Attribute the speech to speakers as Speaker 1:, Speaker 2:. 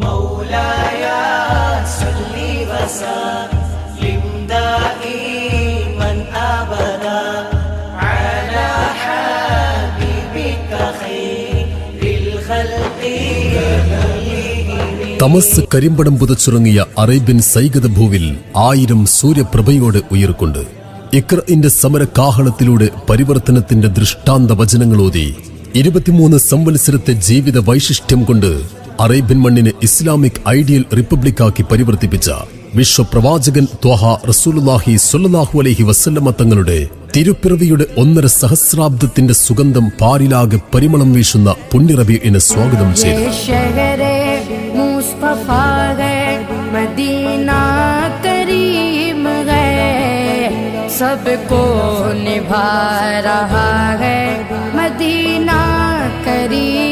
Speaker 1: مولاي صل وسلم دائما أبدا على حبيبك خير الخلق.
Speaker 2: തമസ് കരിമ്പടം പുതച്ചുറങ്ങിയ അറേബ്യൻ സൈകത ഭൂവിൽ 1000 സൂര്യപ്രഭയോടെ ഉയർക്കൊണ്ട് ഇഖ്റഇന്റെ സമരകാഹളത്തിലൂടെ പരിവർത്തനത്തിന്റെ ദൃഷ്ടാന്ത വചനങ്ങളോതി 23 സംവത്സരത്തെ ജീവിത വൈശിഷ്ട്യം കൊണ്ട് അറേബ്യൻ മണ്ണിനെ ഇസ്ലാമിക് ഐഡിയൽ റിപ്പബ്ലിക്കാക്കി പരിവർത്തിപ്പിച്ച വിശ്വപ്രവാചകൻ ത്വഹ റസൂലുള്ളാഹി സ്വല്ലല്ലാഹു അലൈഹി വസല്ലമ തങ്ങളുടെ തിരുപ്പിറവിയുടെ 1.5 സഹസ്രാബ്ദത്തിന്റെ സുഗന്ധം പാരിലാകെ പരിമളം വീശുന്ന പുണ്യറബീഇനെ സ്വാഗതം ചെയ്തു.
Speaker 3: सबको निभा रहा है मदीना करीम.